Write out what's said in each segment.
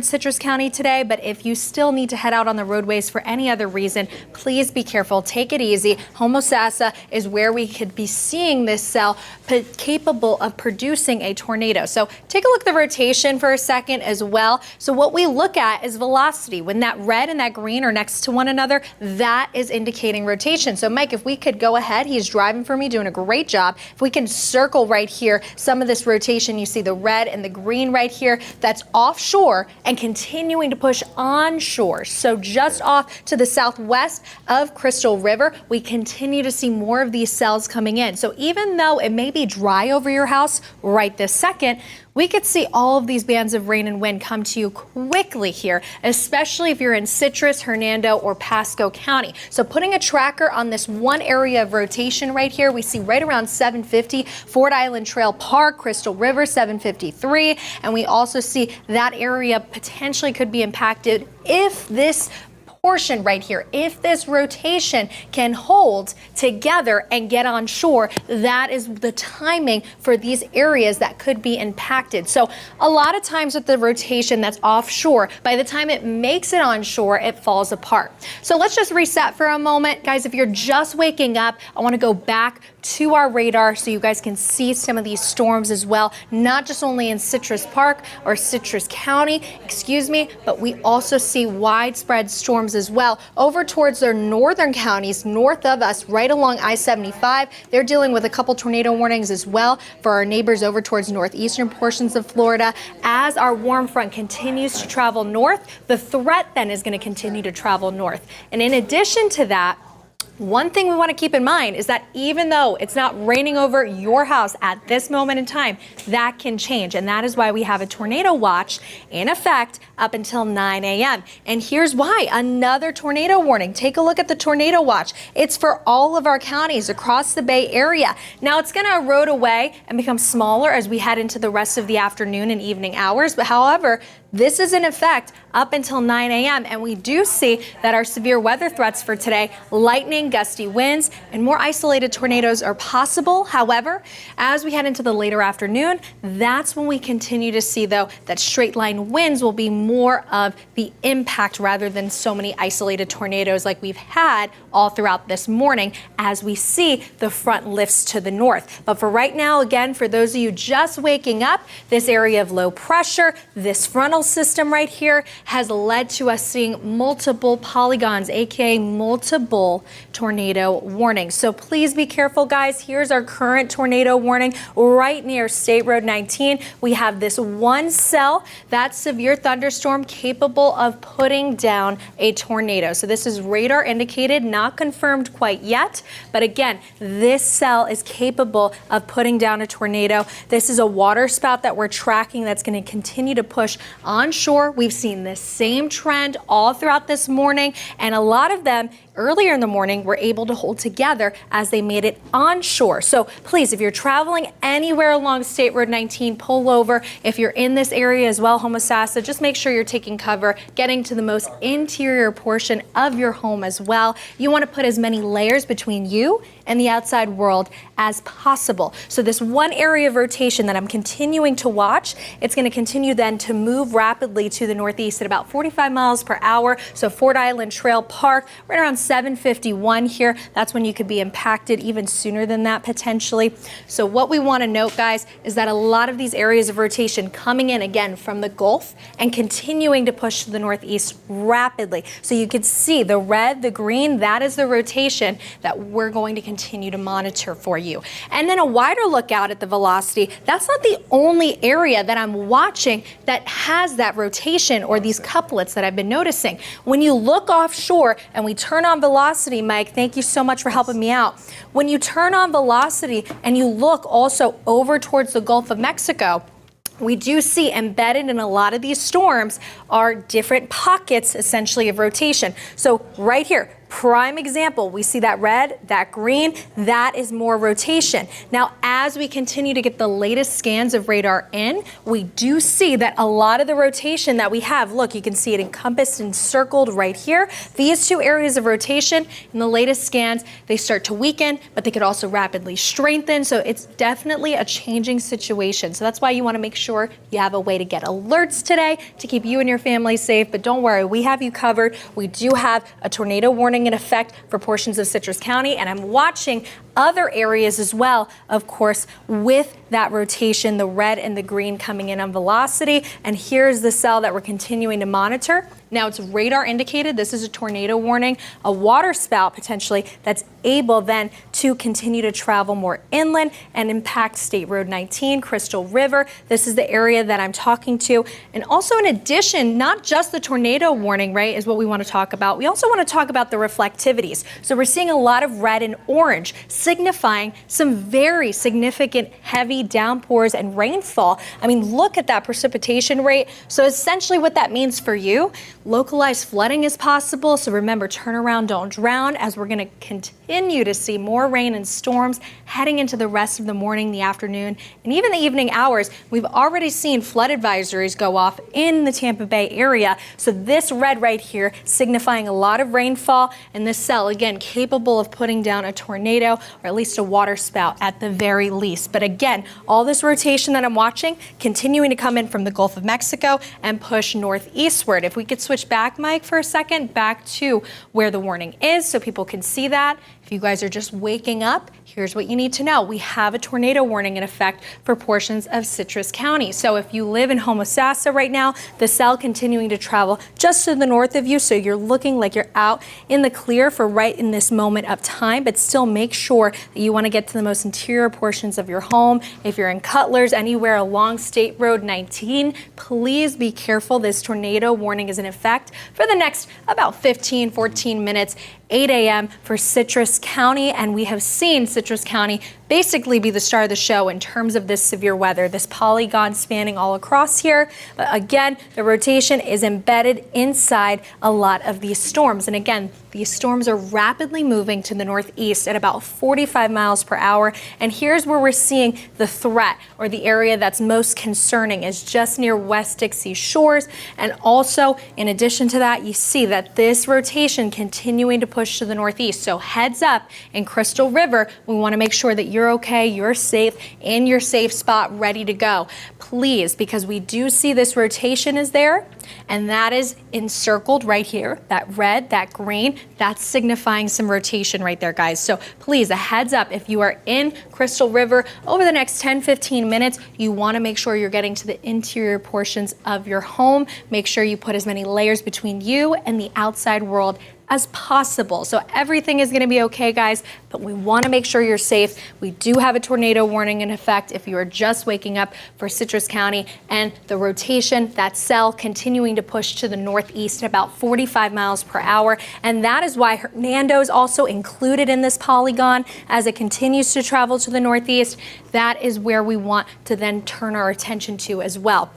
Citrus County today, but if you still need to head out on the roadways for any other reason, please be careful. Take it easy. Homosassa is where we could be seeing this cell capable of producing a tornado. So take a look at the rotation for a second as well. So what we look at is velocity. When that red and that green are next to one another, that is indicating rotation. So Mike, if we could go ahead, he's driving for me, doing a great job. If we can circle right here, some of this rotation, you see the red and the green right here, that's offshore and continuing to push onshore. So just off to the southwest of Crystal River, we continue to see more of these cells coming in. So even though it may be dry over your house right this second, we could see all of these bands of rain and wind come to you quickly here, especially if you're in Citrus, Hernando, or Pasco County. So putting a tracker on this one area of rotation right here, we see right around 750, Ford Island Trail Park, Crystal River, 753, and we also see that area potentially could be impacted if this portion right here, if this rotation can hold together and get on shore, that is the timing for these areas that could be impacted. So a lot of times with the rotation that's offshore, by the time it makes it onshore, it falls apart. So let's just reset for a moment. Guys, if you're just waking up, I want to go back to our radar so you guys can see some of these storms as well, not just only in Citrus Park or Citrus County, but we also see widespread storms as well over towards their northern counties north of us, right along I-75. They're dealing with a couple tornado warnings as well for our neighbors over towards northeastern portions of Florida. As our warm front continues to travel north, the threat then is going to continue to travel north. And in addition to that, one thing we want to keep in mind is that even though it's not raining over your house at this moment in time, that can change. And that is why we have a tornado watch in effect up until 9 a.m. And here's why. Another tornado warning. Take a look at the tornado watch. It's for all of our counties across the Bay Area. Now it's going to erode away and become smaller as we head into the rest of the afternoon and evening hours. But however, this is in effect up until 9 a.m. and we do see that our severe weather threats for today, lightning, gusty winds, and more isolated tornadoes are possible. However, as we head into the later afternoon, that's when we continue to see, though, that straight line winds will be more of the impact rather than so many isolated tornadoes like we've had all throughout this morning as we see the front lifts to the north. But for right now, again, for those of you just waking up, this area of low pressure, this frontal system right here has led to us seeing multiple polygons, aka multiple tornado warnings. So please be careful, guys. Here's our current tornado warning right near State Road 19. We have this one cell, that severe thunderstorm capable of putting down a tornado. So this is radar indicated, not confirmed quite yet. But again, this cell is capable of putting down a tornado. This is a water spout that we're tracking that's going to continue to push onshore. We've seen this same trend all throughout this morning, and a lot of them earlier in the morning were able to hold together as they made it onshore. So please, if you're traveling anywhere along State Road 19, pull over. If you're in this area as well, Homosassa, just make sure you're taking cover, getting to the most interior portion of your home as well. You want to put as many layers between you and the outside world as possible. So this one area of rotation that I'm continuing to watch, it's going to continue then to move rapidly to the northeast at about 45 miles per hour. So Ford Island Trail Park, right around 751 here. That's when you could be impacted even sooner than that potentially. So what we want to note, guys, is that a lot of these areas of rotation coming in again from the Gulf and continuing to push to the northeast rapidly. So you could see the red, the green, that is the rotation that we're going to continue to monitor for you. And then a wider look out at the velocity. That's not the only area that I'm watching that has that rotation or these couplets that I've been noticing. When you look offshore and we turn on velocity, Mike, thank you so much for helping me out. When you turn on velocity and you look also over towards the Gulf of Mexico, we do see embedded in a lot of these storms are different pockets essentially of rotation. So right here, prime example. We see that red, that green, that is more rotation. Now, as we continue to get the latest scans of radar in, we do see that a lot of the rotation that we have, look, you can see it encompassed and circled right here. These two areas of rotation in the latest scans, they start to weaken, but they could also rapidly strengthen. So it's definitely a changing situation. So that's why you want to make sure you have a way to get alerts today to keep you and your family safe. But don't worry, we have you covered. We do have a tornado warning in effect for portions of Citrus County, and I'm watching other areas as well, of course, with that rotation, the red and the green coming in on velocity. And here's the cell that we're continuing to monitor. Now it's radar indicated. This is a tornado warning, a water spout potentially that's able then to continue to travel more inland and impact State Road 19, Crystal River. This is the area that I'm talking to. And also in addition, not just the tornado warning, right, is what we want to talk about. We also want to talk about the reflectivities. So we're seeing a lot of red and orange, signifying some very significant heavy downpours and rainfall. I mean, look at that precipitation rate. So essentially what that means for you, localized flooding is possible. So remember, turn around, don't drown, as we're going to continue to see more rain and storms heading into the rest of the morning, the afternoon, and even the evening hours. We've already seen flood advisories go off in the Tampa Bay area. So this red right here signifying a lot of rainfall, and this cell, again, capable of putting down a tornado or at least a water spout at the very least. But again, all this rotation that I'm watching continuing to come in from the Gulf of Mexico and push northeastward. If we could switch back, Mike, for a second, back to where the warning is so people can see that. If you guys are just waking up, here's what you need to know. We have a tornado warning in effect for portions of Citrus County. So if you live in Homosassa right now, the cell continuing to travel just to the north of you. So you're looking like you're out in the clear for right in this moment of time, but still make sure that you want to get to the most interior portions of your home. If you're in Cutlers, anywhere along State Road 19, please be careful. This tornado warning is in effect for the next about 14 minutes. 8 a.m. for Citrus County, and we have seen Citrus County basically be the star of the show in terms of this severe weather, this polygon spanning all across here. But again, the rotation is embedded inside a lot of these storms. And again, these storms are rapidly moving to the northeast at about 45 miles per hour. And here's where we're seeing the threat, or the area that's most concerning, is just near West Dixie shores. And also, in addition to that, you see that this rotation continuing to push to the northeast. So heads up in Crystal River, we want to make sure that you're okay, you're safe, in your safe spot, ready to go. Please, because we do see this rotation is there, and that is encircled right here, that red, that green, that's signifying some rotation right there, guys. So please, a heads up, if you are in Crystal River over the next 10-15 minutes, you want to make sure you're getting to the interior portions of your home. Make sure you put as many layers between you and the outside world as possible. So everything is going to be okay, guys, but we want to make sure you're safe. We do have a tornado warning in effect if you are just waking up for Citrus County, and the rotation, that cell continuing to push to the northeast at about 45 miles per hour. And that is why Hernando is also included in this polygon as it continues to travel to the northeast. That is where we want to then turn our attention to as well.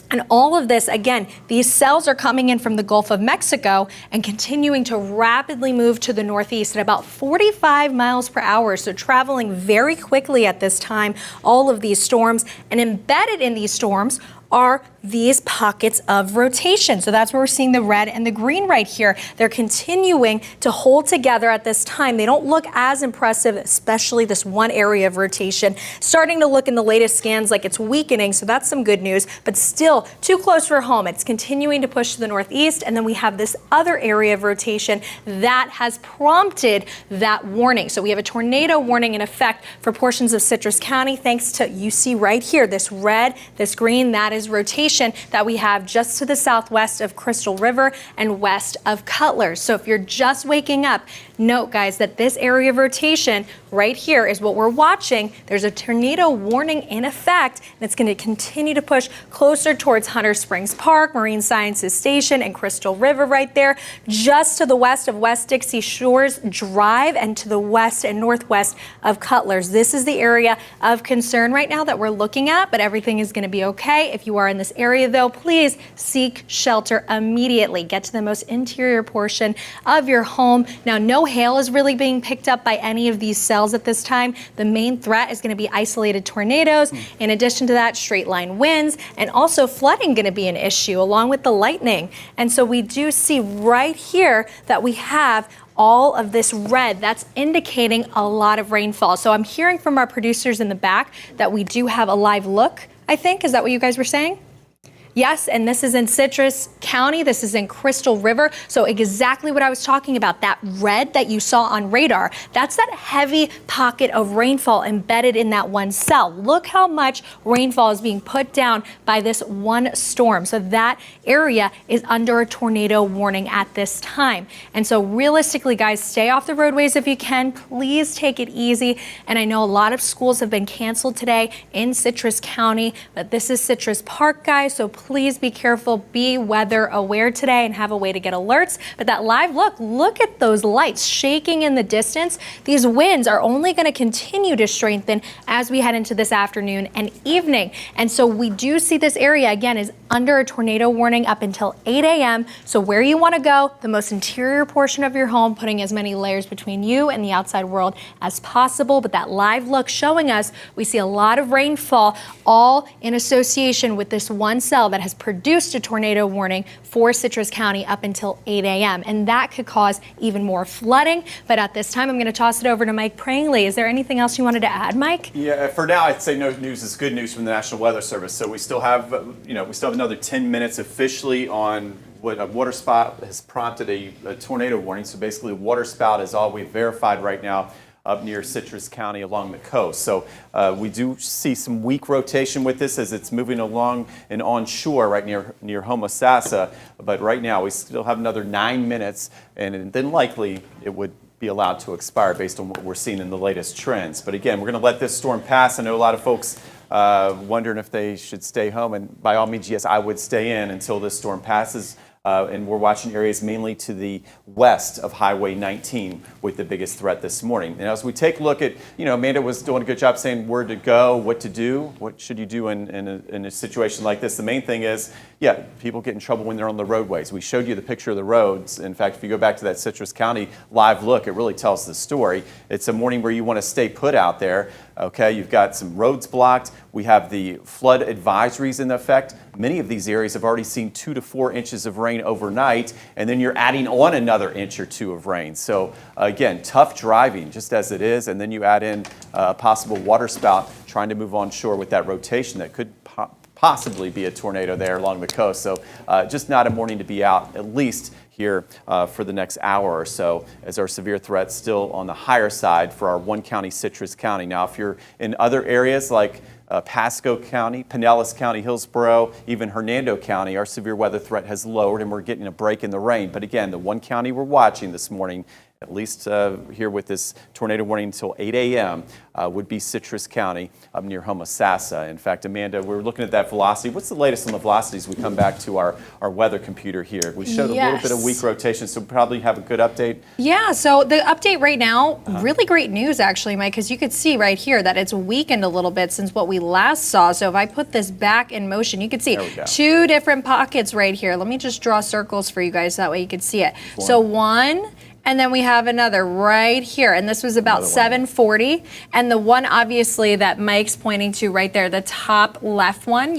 And all of this, again, these cells are coming in from the Gulf of Mexico and continuing to rapidly move to the northeast at about 45 miles per hour. So traveling very quickly at this time, all of these storms, and embedded in these storms are these pockets of rotation. So that's where we're seeing the red and the green right here. They're continuing to hold together at this time. They don't look as impressive, especially this one area of rotation. Starting to look in the latest scans like it's weakening, so that's some good news, but still too close for home. It's continuing to push to the northeast, and then we have this other area of rotation that has prompted that warning. So we have a tornado warning in effect for portions of Citrus County, thanks to, you see right here, this red, this green, that is rotation that we have just to the southwest of Crystal River and west of Cutlers. So if you're just waking up, note, guys, that this area of rotation right here is what we're watching. There's a tornado warning in effect, and it's going to continue to push closer towards Hunter Springs Park, Marine Sciences Station, and Crystal River right there, just to the west of West Dixie Shores Drive and to the west and northwest of Cutlers. This is the area of concern right now that we're looking at, but everything is going to be okay. If If you are in this area, though, please seek shelter immediately. Get to the most interior portion of your home. Now, no hail is really being picked up by any of these cells at this time. The main threat is going to be isolated tornadoes. In addition to that, straight line winds and also flooding going to be an issue along with the lightning. And so we do see right here that we have all of this red. That's indicating a lot of rainfall. So I'm hearing from our producers in the back that we do have a live look, I think. Is that what you guys were saying? Yes, and this is in Citrus County. This is in Crystal River. So exactly what I was talking about, that red that you saw on radar, that's that heavy pocket of rainfall embedded in that one cell. Look how much rainfall is being put down by this one storm. So that area is under a tornado warning at this time. And so realistically, guys, stay off the roadways if you can. Please take it easy. And I know a lot of schools have been canceled today in Citrus County, but this is Citrus Park, guys. So please be careful, be weather aware today and have a way to get alerts. But that live look at those lights shaking in the distance. These winds are only going to continue to strengthen as we head into this afternoon and evening. And so we do see this area again is under a tornado warning up until 8 a.m. So where you want to go, the most interior portion of your home, putting as many layers between you and the outside world as possible. But that live look showing us we see a lot of rainfall, all in association with this one cell that has produced a tornado warning for Citrus County up until 8 a.m. And that could cause even more flooding. But at this time, I'm going to toss it over to Mike Prangley. Is there anything else you wanted to add, Mike? Yeah, for now, I'd say no news is good news from the National Weather Service. So we still have, another 10 minutes officially on what a water spout has prompted a tornado warning. So basically, a water spout is all we've verified right now up near Citrus County along the coast. So we do see some weak rotation with this as it's moving along and onshore right near Homosassa. But right now we still have another 9 minutes, and then likely it would be allowed to expire based on what we're seeing in the latest trends. But again, we're going to let this storm pass. I know a lot of folks wondering if they should stay home, and by all means, yes, I would stay in until this storm passes. And we're watching areas mainly to the west of Highway 19 with the biggest threat this morning. And as we take a look at, Amanda was doing a good job saying where to go, what to do, what should you do in a situation like this. The main thing is, people get in trouble when they're on the roadways. We showed you the picture of the roads. In fact, if you go back to that Citrus County live look, it really tells the story. It's a morning where you want to stay put out there. Okay, you've got some roads blocked. We have the flood advisories in effect. Many of these areas have already seen 2 to 4 inches of rain overnight, and then you're adding on another inch or two of rain. So again, tough driving just as it is, and then you add in a possible water spout trying to move onshore with that rotation that could possibly be a tornado there along the coast. So just not a morning to be out, at least here for the next hour or so, as our severe threat's still on the higher side for our one county, Citrus County. Now, if you're in other areas like Pasco County, Pinellas County, Hillsborough, even Hernando County, our severe weather threat has lowered and we're getting a break in the rain. But again, the one county we're watching this morning, at least here with this tornado warning until 8 a.m., would be Citrus County up near Homosassa. In fact, Amanda, we're looking at that velocity. What's the latest on the velocities? We come back to our weather computer here. We showed a little bit of weak rotation, so probably have a good update. Yeah, so the update right now, really great news actually, Mike, because you could see right here that it's weakened a little bit since what we last saw. So if I put this back in motion, you can see 2 different pockets right here. Let me just draw circles for you guys, that way you can see it. So one, and then we have another right here, and this was about 7:40. And the one obviously that Mike's pointing to right there, the top left one,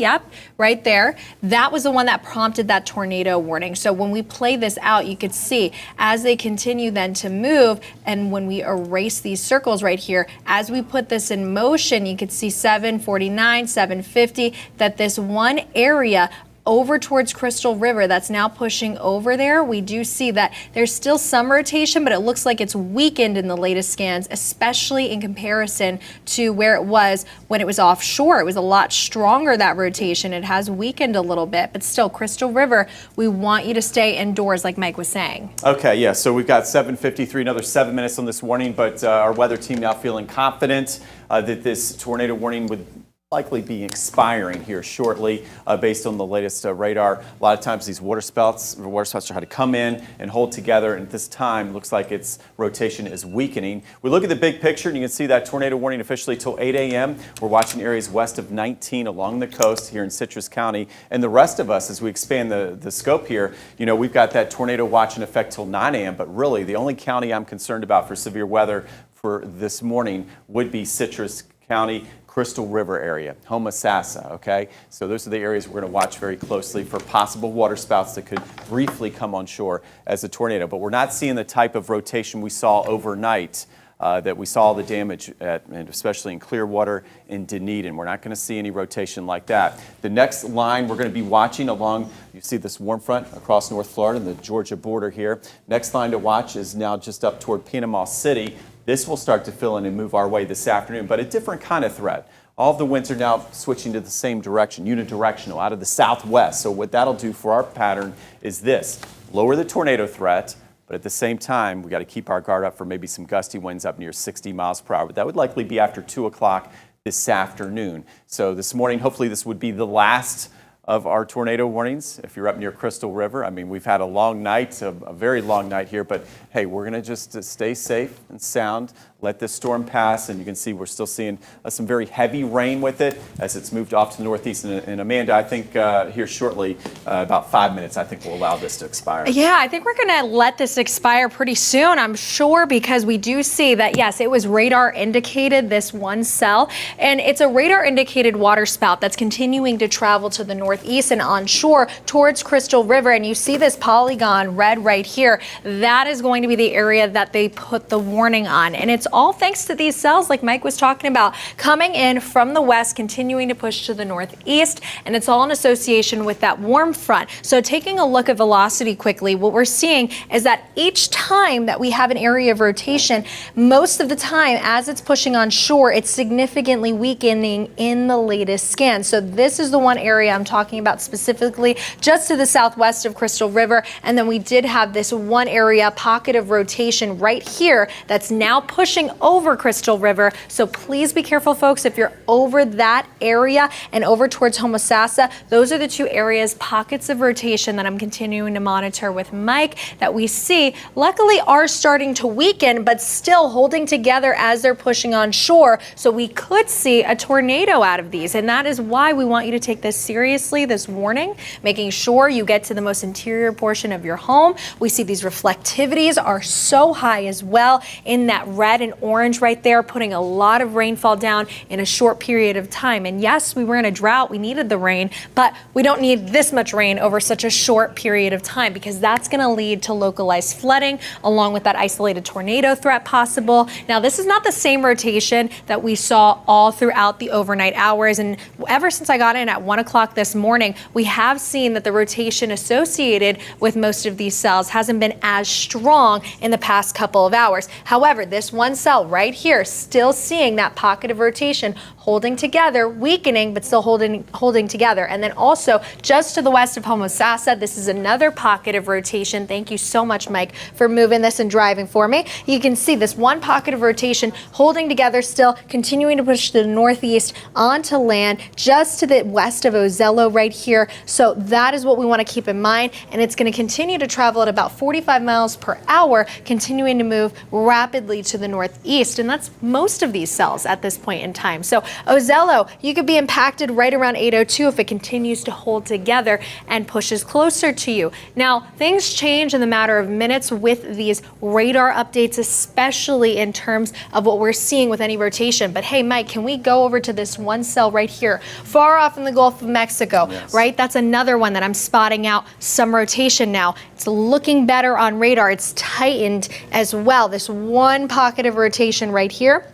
right there, that was the one that prompted that tornado warning. So when we play this out, you could see as they continue then to move, and when we erase these circles right here, as we put this in motion, you could see 7:49, 7:50, that this one area over towards Crystal River that's now pushing over there. We do see that there's still some rotation, but it looks like it's weakened in the latest scans, especially in comparison to where it was when it was offshore. It was a lot stronger, that rotation. It has weakened a little bit, but still, Crystal River, we want you to stay indoors like Mike was saying. Okay, yeah, so we've got 7:53, another 7 minutes on this warning, but our weather team now feeling confident that this tornado warning would likely be expiring here shortly based on the latest radar. A lot of times these water spouts try to come in and hold together, and at this time looks like its rotation is weakening. We look at the big picture and you can see that tornado warning officially till 8 a.m. We're watching areas west of 19 along the coast here in Citrus County, and the rest of us, as we expand the scope here, you know, we've got that tornado watch in effect till 9 a.m. But really the only county I'm concerned about for severe weather for this morning would be Citrus County, Crystal River area, Homosassa, okay? So those are the areas we're going to watch very closely for possible water spouts that could briefly come on shore as a tornado. But we're not seeing the type of rotation we saw overnight that we saw the damage at, and especially in Clearwater and Dunedin. We're not going to see any rotation like that. The next line we're going to be watching along, you see this warm front across North Florida and the Georgia border here. Next line to watch is now just up toward Panama City. This will start to fill in and move our way this afternoon, but a different kind of threat. All of the winds are now switching to the same direction, unidirectional, out of the southwest. So what that'll do for our pattern is this: lower the tornado threat, but at the same time, we got to keep our guard up for maybe some gusty winds up near 60 miles per hour. But that would likely be after 2 o'clock this afternoon. So this morning, hopefully this would be the last of our tornado warnings. If you're up near Crystal River, I mean, we've had a long night, a very long night here, but hey, we're going to just stay safe and sound, let this storm pass, and you can see we're still seeing some very heavy rain with it as it's moved off to the northeast. And Amanda, I think here shortly, about 5 minutes, I think we'll allow this to expire. Yeah, I think we're going to let this expire pretty soon, I'm sure, because we do see that, yes, it was radar indicated, this one cell, and it's a radar indicated water spout that's continuing to travel to the northeast and onshore towards Crystal River. And you see this polygon red right here. That is going to be the area that they put the warning on. And it's all thanks to these cells, like Mike was talking about, coming in from the west, continuing to push to the northeast. And it's all in association with that warm front. So taking a look at velocity quickly, what we're seeing is that each time that we have an area of rotation, most of the time as it's pushing on shore, it's significantly weakening in the latest scan. So this is the one area I'm talking about specifically, just to the southwest of Crystal River. And then we did have this one area pocket of rotation right here that's now pushing over Crystal River. So please be careful, folks, if you're over that area and over towards Homosassa. Those are the two areas, pockets of rotation, that I'm continuing to monitor with Mike that we see luckily are starting to weaken, but still holding together as they're pushing on shore. So we could see a tornado out of these. And that is why we want you to take this seriously, this warning, making sure you get to the most interior portion of your home. We see these reflectivities are so high as well in that red and orange right there, putting a lot of rainfall down in a short period of time. And yes, we were in a drought, we needed the rain, but we don't need this much rain over such a short period of time, because that's going to lead to localized flooding along with that isolated tornado threat possible. Now, this is not the same rotation that we saw all throughout the overnight hours. And ever since I got in at 1 o'clock this morning, we have seen that the rotation associated with most of these cells hasn't been as strong in the past couple of hours. However, this one cell right here, still seeing that pocket of rotation holding together, weakening, but still holding together. And then also just to the west of Homosassa, this is another pocket of rotation. Thank you so much, Mike, for moving this and driving for me. You can see this one pocket of rotation holding together, still continuing to push to the northeast onto land, just to the west of Ozello right here. So that is what we want to keep in mind. And it's going to continue to travel at about 45 miles per hour, continuing to move rapidly to the northeast. And that's most of these cells at this point in time. So Ozello, you could be impacted right around 8:02 if it continues to hold together and pushes closer to you. Now, things change in the matter of minutes with these radar updates, especially in terms of what we're seeing with any rotation. But hey, Mike, can we go over to this one cell right here, far off in the Gulf of Mexico, yes, right? That's another one that I'm spotting out some rotation now. It's looking better on radar. It's tightened as well. This one pocket of rotation right here.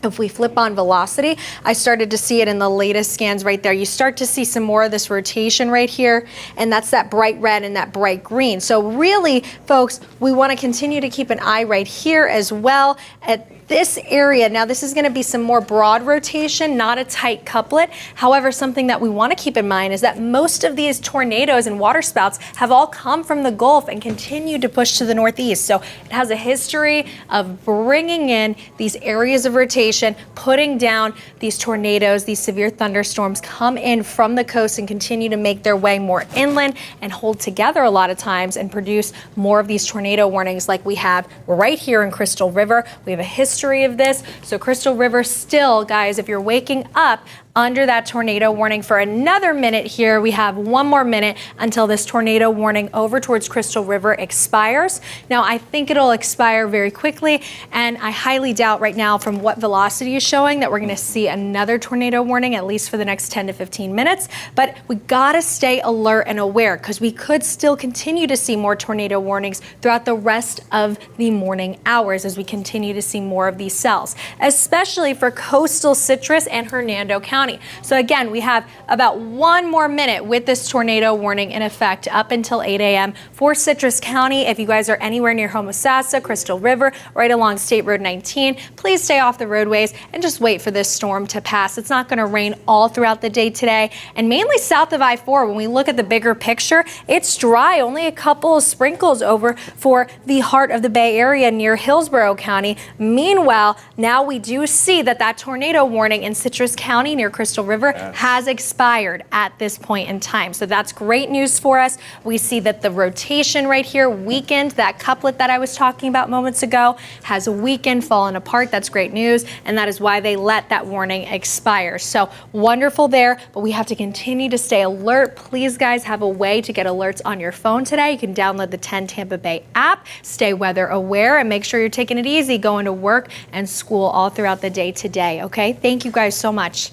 If we flip on velocity, I started to see it in the latest scans right there. You start to see some more of this rotation right here, and that's that bright red and that bright green. So really, folks, we want to continue to keep an eye right here as well at This area, now this is going to be some more broad rotation, not a tight couplet. However, something that we want to keep in mind is that most of these tornadoes and waterspouts have all come from the Gulf and continue to push to the northeast. So it has a history of bringing in these areas of rotation, putting down these tornadoes, these severe thunderstorms come in from the coast and continue to make their way more inland and hold together a lot of times and produce more of these tornado warnings like we have right here in Crystal River. We have a history of this. So Crystal River still, guys, if you're waking up under that tornado warning for another minute here. We have one more minute until this tornado warning over towards Crystal River expires. Now, I think it'll expire very quickly, and I highly doubt right now from what velocity is showing that we're going to see another tornado warning, at least for the next 10 to 15 minutes. But we got to stay alert and aware because we could still continue to see more tornado warnings throughout the rest of the morning hours as we continue to see more of these cells, especially for coastal Citrus and Hernando County. So again, we have about one more minute with this tornado warning in effect up until 8 a.m. for Citrus County. If you guys are anywhere near Homosassa, Crystal River, right along State Road 19, please stay off the roadways and just wait for this storm to pass. It's not going to rain all throughout the day today, and mainly south of I-4. When we look at the bigger picture, it's dry, only a couple of sprinkles over for the heart of the Bay Area near Hillsborough County. Meanwhile, now we do see that tornado warning in Citrus County near Crystal River has expired at this point in time. So that's great news for us. We see that the rotation right here weakened. That couplet that I was talking about moments ago has weakened, fallen apart. That's great news. And that is why they let that warning expire. So wonderful there, but we have to continue to stay alert. Please, guys, have a way to get alerts on your phone today. You can download the 10 Tampa Bay app, stay weather aware, and make sure you're taking it easy going to work and school all throughout the day today. Okay? Thank you guys so much.